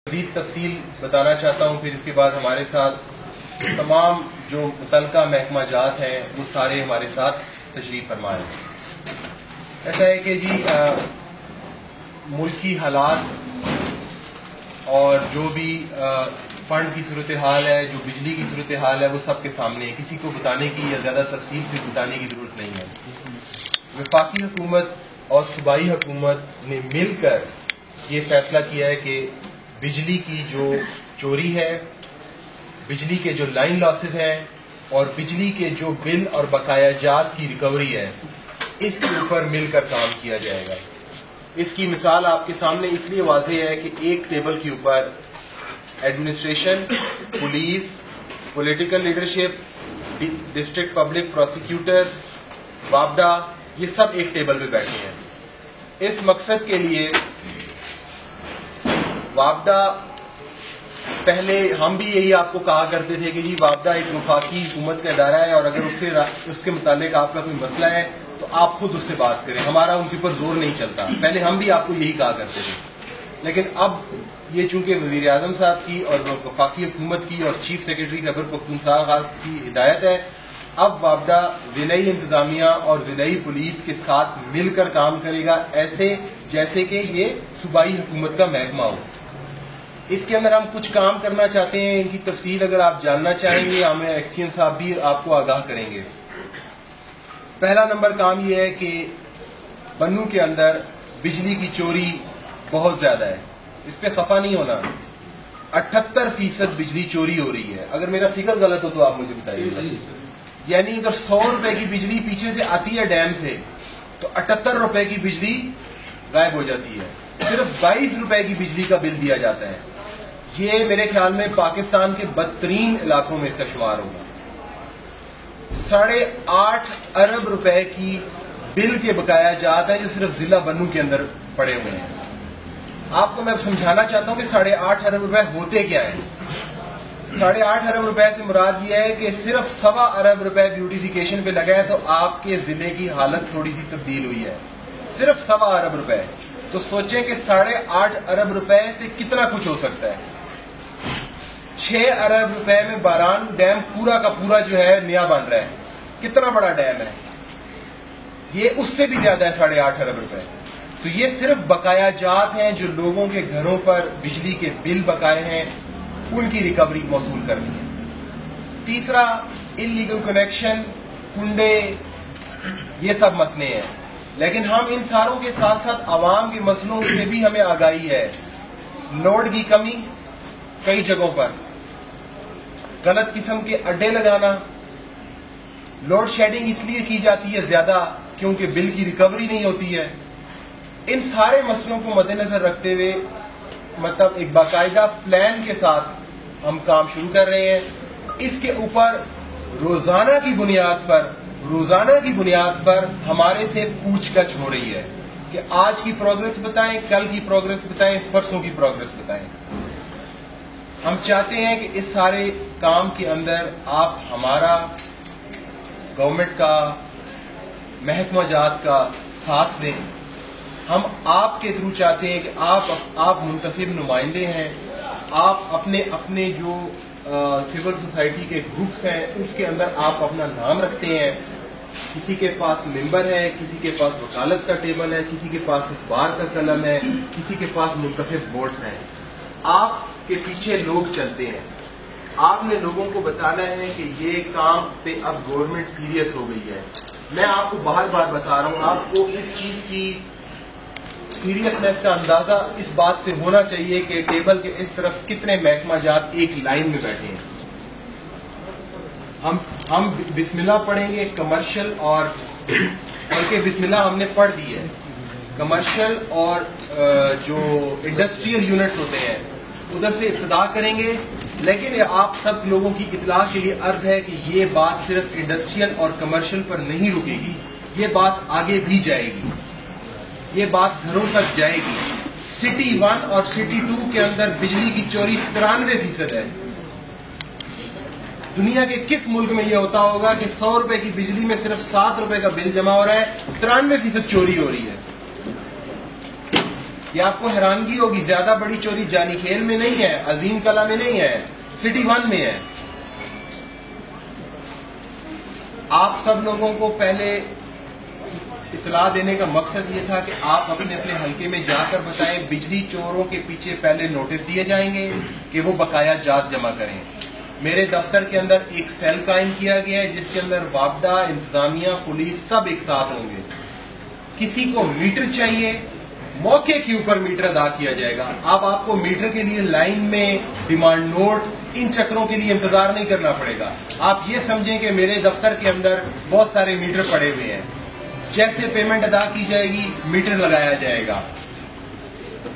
مزید تفصیل بتانا چاہتا ہوں، پھر اس کے بعد ہمارے ساتھ تمام جو متعلقہ محکمہ جات ہیں وہ سارے ہمارے ساتھ تشریف فرما رہے ہیں۔ ایسا ہے کہ جی ملکی حالات اور جو بھی فنڈ کی صورتحال ہے، جو بجلی کی صورتحال ہے، وہ سب کے سامنے ہے، کسی کو بتانے کی یا زیادہ تفصیل سے بتانے کی ضرورت نہیں ہے۔ وفاقی حکومت اور صوبائی حکومت نے مل کر یہ فیصلہ کیا ہے کہ بجلی کی جو چوری ہے، بجلی کے جو لائن لاسز ہیں اور بجلی کے جو بل اور بقایا جات کی ریکوری ہے، اس کے اوپر مل کر کام کیا جائے گا۔ اس کی مثال آپ کے سامنے اس لیے واضح ہے کہ ایک ٹیبل کے اوپر administration, police, political leadership, district public prosecutors, وابڈا، یہ سب ایک ٹیبل پہ بیٹھے ہیں۔ اس مقصد کے لیے وابڈا، پہلے ہم بھی یہی آپ کو کہا کرتے تھے کہ جی وابڈا ایک وفاقی حکومت کا ادارہ ہے اور اگر اس کے متعلق آپ کا کوئی مسئلہ ہے تو آپ خود اس سے بات کریں، ہمارا ان کے اوپر زور نہیں چلتا۔ پہلے ہم بھی آپ کو یہی کہا کرتے تھے، لیکن اب یہ چونکہ وزیر اعظم صاحب کی اور وفاقی حکومت کی اور چیف سیکرٹری خیبر پختونخوا صاحب کی ہدایت ہے، اب وابڈا ضلعی انتظامیہ اور ضلعی پولیس کے ساتھ مل کر کام کرے گا، ایسے جیسے کہ یہ صوبائی حکومت کا محکمہ ہو۔ اس کے اندر ہم کچھ کام کرنا چاہتے ہیں، ان کی تفصیل اگر آپ جاننا چاہیں گے، ہمیں ایکسین صاحب بھی آپ کو آگاہ کریں گے۔ پہلا نمبر کام یہ ہے کہ بنوں کے اندر بجلی کی چوری بہت زیادہ ہے، اس پہ خفا نہیں ہونا۔ 78% بجلی چوری ہو رہی ہے، اگر میرا فگر غلط ہو تو آپ مجھے بتائیے۔ یعنی اگر 100 روپے کی بجلی پیچھے سے آتی ہے ڈیم سے تو 78 روپے کی بجلی غائب ہو جاتی ہے، صرف 22 روپے کی بجلی کا بل دیا جاتا ہے۔ یہ میرے خیال میں پاکستان کے بدترین علاقوں میں اس کا شمار ہوگا۔ 8.5 ارب روپے کی بل کے بقایا جات ہے جو صرف ضلع بنوں کے اندر پڑے ہوئے ہیں۔ آپ کو میں سمجھانا چاہتا ہوں کہ 8.5 ارب روپے ہوتے کیا ہیں۔ 8.5 ارب روپے سے مراد یہ ہے کہ صرف 1.25 ارب روپے بیوٹیفیکیشن پہ لگا ہے تو آپ کے ضلع کی حالت تھوڑی سی تبدیل ہوئی ہے، صرف 1.25 ارب روپے۔ تو سوچیں کہ 8.5 ارب روپے سے کتنا کچھ ہو سکتا ہے۔ 6 ارب روپے میں باران ڈیم پورا کا پورا جو ہے نیا بن رہا ہے، کتنا بڑا ڈیم ہے، یہ اس سے بھی زیادہ ہے 8.5 ارب روپے۔ تو یہ صرف بقایا جات ہیں جو لوگوں کے گھروں پر بجلی کے بل بقائے ہیں، ان کی ریکوری موصول کرنی ہے۔ تیسرا، انلیگل کنیکشن، کنڈے، یہ سب مسئلے ہیں، لیکن ہم ان ساروں کے ساتھ ساتھ عوام کے مسئلوں سے بھی ہمیں آگاہی ہے۔ لوڈ کی کمی کئی جگہوں پر، غلط قسم کے اڈے لگانا، لوڈ شیڈنگ اس لیے کی جاتی ہے زیادہ کیونکہ بل کی ریکوری نہیں ہوتی ہے۔ ان سارے مسئلوں کو مد نظر رکھتے ہوئے مطلب ایک باقاعدہ پلان کے ساتھ ہم کام شروع کر رہے ہیں۔ اس کے اوپر روزانہ کی بنیاد پر ہمارے سے پوچھ گچھ ہو رہی ہے کہ آج کی پروگریس بتائیں، کل کی پروگریس بتائیں، پرسوں کی پروگریس بتائیں۔ ہم چاہتے ہیں کہ اس سارے کام کے اندر آپ ہمارا، گورنمنٹ کا، محکمہ جات کا ساتھ دیں۔ ہم آپ کے تھرو چاہتے ہیں کہ آپ منتخب نمائندے ہیں، آپ اپنے جو سول سوسائٹی کے گروپس ہیں اس کے اندر آپ اپنا نام رکھتے ہیں۔ کسی کے پاس ممبر ہے، کسی کے پاس وکالت کا ٹیبل ہے، کسی کے پاس اخبار کا قلم ہے، کسی کے پاس منتخب ووٹس ہیں۔ آپ کے پیچھے لوگ چلتے ہیں، آپ نے لوگوں کو بتانا ہے کہ یہ کام پہ اب گورنمنٹ سیریس ہو گئی ہے۔ میں آپ کو بار بار بتا رہا ہوں، آپ کو اس چیز کی سیریسنس کا اندازہ اس بات سے ہونا چاہیے کہ ٹیبل کے اس طرف کتنے محکمہ جات ایک لائن میں بیٹھے ہیں۔ ہم بسم اللہ پڑھیں گے کمرشل اور بلکہ بسم اللہ ہم نے پڑھ دی ہے، کمرشل اور جو انڈسٹریل یونٹس ہوتے ہیں ادھر سے ابتدا کریں گے، لیکن آپ سب لوگوں کی اطلاع کے لیے عرض ہے کہ یہ بات صرف انڈسٹریل اور کمرشل پر نہیں رکے گی، یہ بات آگے بھی جائے گی، یہ بات گھروں تک جائے گی۔ سٹی 1 اور سٹی 2 کے اندر بجلی کی چوری 93% ہے۔ دنیا کے کس ملک میں یہ ہوتا ہوگا کہ 100 روپے کی بجلی میں صرف 7 روپے کا بل جمع ہو رہا ہے، 93% چوری ہو رہی ہے۔ یہ آپ کو حیرانگی ہوگی، زیادہ بڑی چوری جانی کھیل میں نہیں ہے، عظیم کلا میں نہیں ہے، سٹی 1 میں ہے۔ آپ سب لوگوں کو پہلے اطلاع دینے کا مقصد یہ تھا کہ آپ اپنے اپنے حلقے میں جا کر بتائیں بجلی چوروں کے پیچھے پہلے نوٹس دیے جائیں گے کہ وہ بقایا جات جمع کریں۔ میرے دفتر کے اندر ایک سیل قائم کیا گیا ہے جس کے اندر وابڈا، انتظامیہ، پولیس سب ایک ساتھ ہوں گے۔ کسی کو میٹر چاہیے، موقع کے اوپر میٹر ادا کیا جائے گا۔ اب آپ کو میٹر کے لیے لائن میں، ڈیمانڈ نوٹ، ان چکروں کے لیے انتظار نہیں کرنا پڑے گا۔ آپ یہ سمجھیں کہ میرے دفتر کے اندر بہت سارے میٹر پڑے ہوئے ہیں، جیسے پیمنٹ ادا کی جائے گی میٹر لگایا جائے گا۔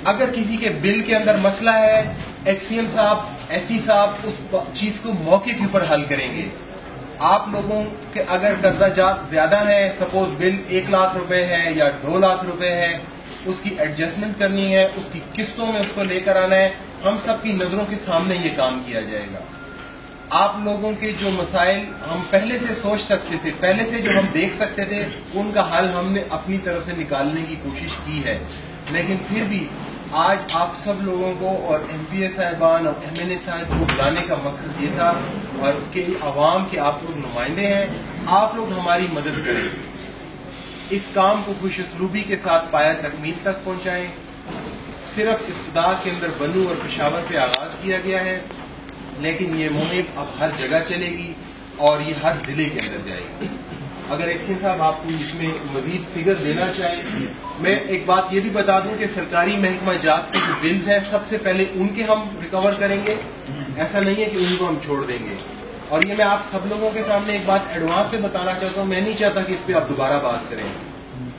اگر کسی کے بل کے اندر مسئلہ ہے، ایکسیم صاحب، ایسی صاحب اس چیز کو موقع کے اوپر حل کریں گے۔ آپ لوگوں کے اگر قرضہ جات زیادہ ہیں، سپوز بل 1 لاکھ روپے ہے یا 2 لاکھ روپے ہے، اس کی ایڈجسٹمنٹ کرنی ہے، اس کی قسطوں میں اس کو لے کر آنا ہے، ہم سب کی نظروں کے سامنے یہ کام کیا جائے گا۔ آپ لوگوں کے جو مسائل ہم پہلے سے سوچ سکتے تھے، پہلے سے جو ہم دیکھ سکتے تھے، ان کا حل ہم نے اپنی طرف سے نکالنے کی کوشش کی ہے، لیکن پھر بھی آج آپ سب لوگوں کو اور ایم پی اے صاحبان اور ایم این اے صاحب کو بلانے کا مقصد یہ تھا اور کہ عوام کے آپ لوگ نمائندے ہیں، آپ لوگ ہماری مدد کریں، اس کام کو خوش اسلوبی کے ساتھ پایا تکمیل تک پہنچائیں۔ صرف ابتدا کے اندر بنو اور پشاور سے آغاز کیا گیا ہے، لیکن یہ مہم اب ہر جگہ چلے گی اور یہ ہر ضلع کے اندر جائے گی۔ اگر ایکسین صاحب آپ کو اس میں مزید فگر دینا چاہیں، میں ایک بات یہ بھی بتا دوں کہ سرکاری محکمہ جات کے جو بلز ہیں سب سے پہلے ان کے ہم ریکور کریں گے، ایسا نہیں ہے کہ ان کو ہم چھوڑ دیں گے۔ اور یہ میں آپ سب لوگوں کے سامنے ایک بات ایڈوانس سے بتانا چاہتا ہوں، میں نہیں چاہتا کہ اس پہ آپ دوبارہ بات کریں۔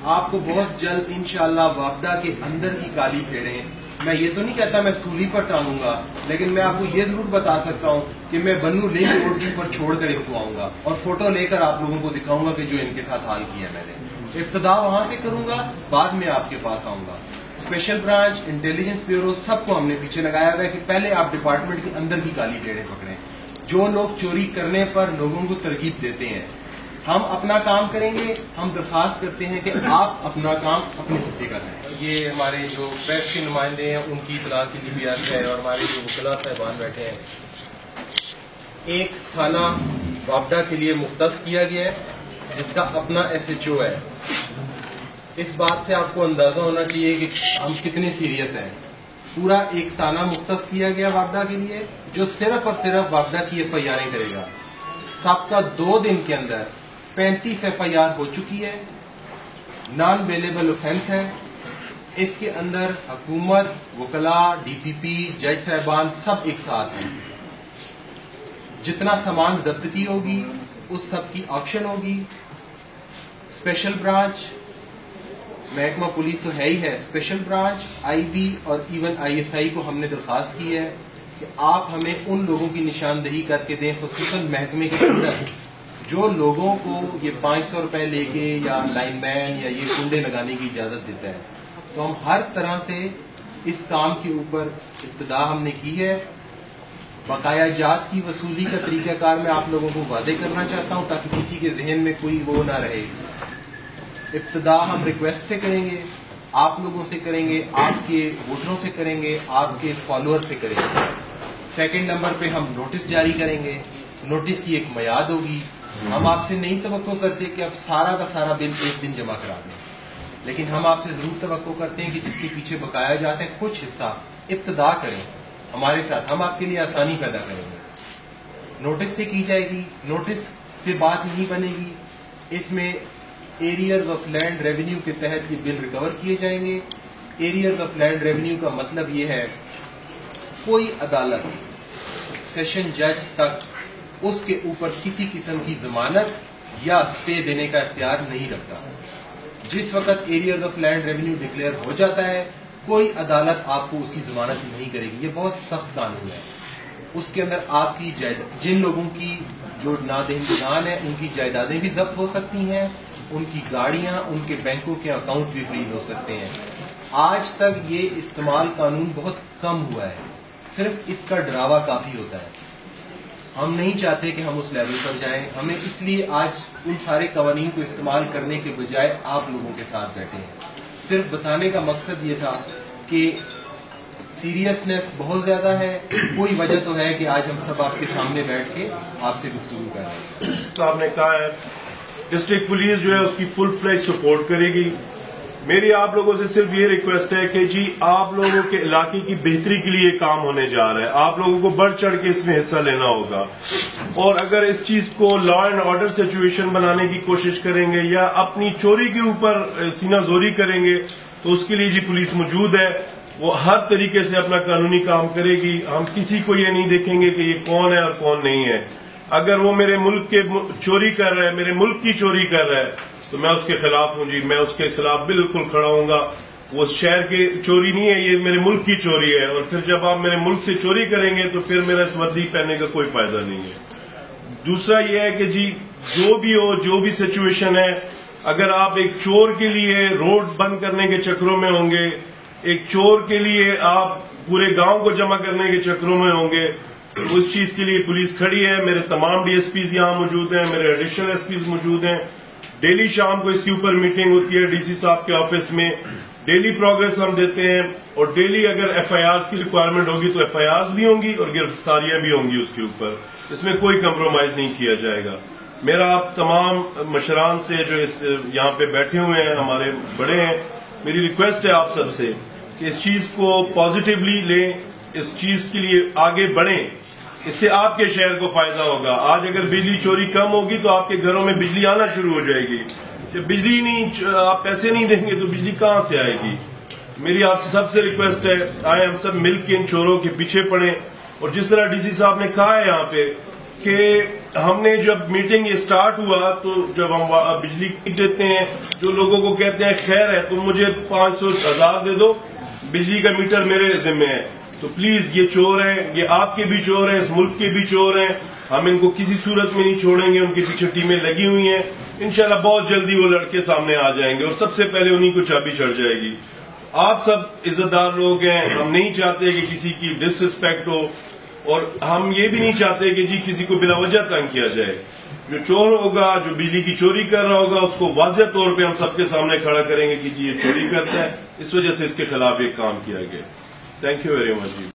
آپ کو بہت جلد انشاءاللہ وابڈا کے اندر کی کالی پھیڑیں، میں یہ تو نہیں کہتا میں سولی پر ٹانگوں گا، لیکن میں آپ کو یہ ضرور بتا سکتا ہوں کہ میں بنو لنک روڈ کے اوپر چھوڑ کر ان کو آؤں گا اور فوٹو لے کر آپ لوگوں کو دکھاؤں گا کہ جو ان کے ساتھ حال کیا میں نے۔ ابتدا وہاں سے کروں گا، بعد میں آپ کے پاس آؤں گا۔ اسپیشل برانچ، انٹیلیجنس بیورو سب کو ہم نے پیچھے لگایا ہوا ہے کہ پہلے آپ ڈپارٹمنٹ کے اندر کی کالی پھیڑیں پکڑیں، جو لوگ چوری کرنے پر لوگوں کو ترغیب دیتے ہیں۔ ہم اپنا کام کریں گے، ہم درخواست کرتے ہیں کہ آپ اپنا کام اپنے حصے کا کریں۔ یہ ہمارے جو پریس کے نمائندے ہیں ان کی اطلاع کے لیے بھی عرض ہے، اور ہمارے جو وکلاء صاحبان بیٹھے ہیں، ایک تھانہ وابڈا کے لیے مختص کیا گیا ہے جس کا اپنا ایس ایچ او ہے۔ اس بات سے آپ کو اندازہ ہونا چاہیے کہ ہم کتنے سیریس ہیں۔ پورا ایک تھانہ مختص کیا گیا وابڈا کے لیے جو صرف اور صرف وابڈا کی ایف آئی آریں کرے گا۔ سابقہ 2 دن کے اندر 35 ایف آئی آر ہو چکی ہے، نان ویلیبل اوفینس ہے۔ اس کے اندر حکومت، وکلاء، ڈی پی پی، جج صاحبان سب ایک ساتھ ہیں۔ جتنا سامان ضبط کی ہوگی اس سب کی آکشن ہوگی۔ اسپیشل برانچ، محکمہ پولیس تو ہے ہی ہے، اسپیشل برانچ، آئی بی اور ایون آئی ایس آئی کو ہم نے درخواست کی ہے کہ آپ ہمیں ان لوگوں کی نشاندہی کر کے دیں، خصوصاً محکمے کے اندر جو لوگوں کو یہ 500 روپے لے کے یا لائن مین یا یہ کنڈے لگانے کی اجازت دیتا ہے۔ تو ہم ہر طرح سے اس کام کے اوپر ابتدا ہم نے کی ہے۔ بقایا جات کی وصولی کا طریقہ کار میں آپ لوگوں کو واضح کرنا چاہتا ہوں تاکہ کسی کے ذہن میں کوئی وہ نہ رہے۔ ابتدا ہم ریکویسٹ سے کریں گے، آپ لوگوں سے کریں گے، آپ کے ووٹروں سے کریں گے، آپ کے فالوور سے کریں گے۔ سیکنڈ نمبر پہ ہم نوٹس جاری کریں گے، نوٹس کی ایک میعاد ہوگی۔ ہم آپ سے نہیں توقع کرتے کہ آپ سارا کا سارا بل ایک دن جمع کرا دیں، لیکن ہم آپ سے ضرور توقع کرتے ہیں کہ جس کے پیچھے بقایا جاتے ہیں کچھ حصہ ابتدا کریں ہمارے ساتھ، ہم آپ کے لیے آسانی پیدا کریں گے۔ نوٹس سے کی جائے گی، نوٹس سے بات نہیں بنے گی، اس میں ایریئرز آف لینڈ ریونیو کے تحت یہ بل ریکور کیے جائیں گے۔ ایریئرز آف لینڈ ریونیو کا مطلب یہ ہے کوئی عدالت سیشن جج تک اس کے اوپر کسی قسم کی ضمانت یا سٹے دینے کا اختیار نہیں رکھتا۔ جس وقت ایریئرز آف لینڈ ریونیو ڈکلیئر ہو جاتا ہے کوئی عدالت آپ کو اس کی ضمانت نہیں کرے گی۔ یہ بہت سخت قانون ہے، اس کے اندر آپ کی جن لوگوں کی جو نادہندگان ہیں ان کی جائیدادیں بھی ضبط ہو سکتی ہیں، ان کی گاڑیاں، ان کے بینکوں کے اکاؤنٹ بھی فریز ہو سکتے ہیں۔ آج تک یہ استعمال قانون بہت کم ہوا ہے، صرف اس کا ڈراوا کافی ہوتا ہے۔ ہم نہیں چاہتے کہ ہم اس لیول پر جائیں، ہمیں اس لیے آج ان سارے قوانین کو استعمال کرنے کے بجائے آپ لوگوں کے ساتھ بیٹھے ہیں۔ صرف بتانے کا مقصد یہ تھا کہ سیریسنس بہت زیادہ ہے، کوئی وجہ تو ہے کہ آج ہم سب آپ کے سامنے بیٹھ کے آپ سے گفتگو کر رہے ہیں؟ تو آپ نے کہا ہے ڈسٹرکٹ پولیس جو ہے اس کی فل فلیج سپورٹ کرے گی. میری آپ لوگوں سے صرف یہ ریکویسٹ ہے کہ جی آپ لوگوں کے علاقے کی بہتری کے لیے کام ہونے جا رہا ہے، آپ لوگوں کو بڑھ چڑھ کے اس میں حصہ لینا ہوگا. اور اگر اس چیز کو لا اینڈ آرڈر سچویشن بنانے کی کوشش کریں گے یا اپنی چوری کے اوپر سینہ زوری کریں گے تو اس کے لیے جی پولیس موجود ہے، وہ ہر طریقے سے اپنا قانونی کام کرے گی. ہم کسی کو یہ نہیں دیکھیں گے کہ یہ کون ہے اور کون نہیں ہے. اگر وہ میرے ملک کے چوری کر رہا ہے، میرے ملک کی چوری کر رہا ہے تو میں اس کے خلاف ہوں جی، میں اس کے خلاف بالکل کھڑا ہوں گا. وہ شہر کی چوری نہیں ہے، یہ میرے ملک کی چوری ہے. اور پھر جب آپ میرے ملک سے چوری کریں گے تو پھر میرا اس وردی پہننے کا کوئی فائدہ نہیں ہے. دوسرا یہ ہے کہ جی جو بھی ہو، جو بھی سچویشن ہے، اگر آپ ایک چور کے لیے روڈ بند کرنے کے چکروں میں ہوں گے، ایک چور کے لیے آپ پورے گاؤں کو جمع کرنے کے چکروں میں ہوں گے، اس چیز کے لیے پولیس کھڑی ہے. میرے تمام ڈی ایس پیز یہاں موجود ہیں، میرے ایڈیشنل ایس پیز موجود ہیں. ڈیلی شام کو اس کے اوپر میٹنگ ہوتی ہے ڈی سی صاحب کے آفس میں. ڈیلی پروگرس ہم دیتے ہیں اور ڈیلی اگر ایف آئی آرز کی ریکوائرمنٹ ہوگی تو ایف آئی آرز بھی ہوں گی اور گرفتاریاں بھی ہوں گی اس کے اوپر. اس میں کوئی کمپرومائز نہیں کیا جائے گا. میرا آپ تمام مشران سے جو یہاں پہ بیٹھے ہوئے ہیں، ہمارے بڑے ہیں، میری ریکویسٹ ہے آپ سب سے کہ اس چیز کو پازیٹیولی لیں، اس چیز کے لیے آگے بڑھیں. اس سے آپ کے شہر کو فائدہ ہوگا. آج اگر بجلی چوری کم ہوگی تو آپ کے گھروں میں بجلی آنا شروع ہو جائے گی. جب بجلی نہیں، آپ پیسے نہیں دیں گے تو بجلی کہاں سے آئے گی؟ میری آپ سے سب سے ریکویسٹ ہے، آئے ہم سب مل کے ان چوروں کے پیچھے پڑیں. اور جس طرح ڈی سی صاحب نے کہا ہے یہاں پہ کہ ہم نے جب میٹنگ یہ سٹارٹ ہوا تو جب ہم بجلی دیتے ہیں، جو لوگوں کو کہتے ہیں خیر ہے تم مجھے 500,000 دے دو، بجلی کا میٹر میرے ذمہ ہے. تو پلیز یہ چور ہیں، یہ آپ کے بھی چور ہیں، اس ملک کے بھی چور ہیں. ہم ان کو کسی صورت میں نہیں چھوڑیں گے. ان کے پیچھے ٹیمیں لگی ہوئی ہیں. انشاءاللہ بہت جلدی وہ لڑکے سامنے آ جائیں گے اور سب سے پہلے انہیں کو چابی چڑھ جائے گی. آپ سب عزت دار لوگ ہیں، ہم نہیں چاہتے کہ کسی کی ڈس رسپیکٹ ہو اور ہم یہ بھی نہیں چاہتے کہ جی کسی کو بلا وجہ تنگ کیا جائے. جو چور ہوگا، جو بجلی کی چوری کر رہا ہوگا، اس کو واضح طور پہ ہم سب کے سامنے کھڑا کریں گے کہ جی یہ چوری کرتا ہے، اس وجہ سے اس کے خلاف ایک کام کیا گیا. Thank you very much.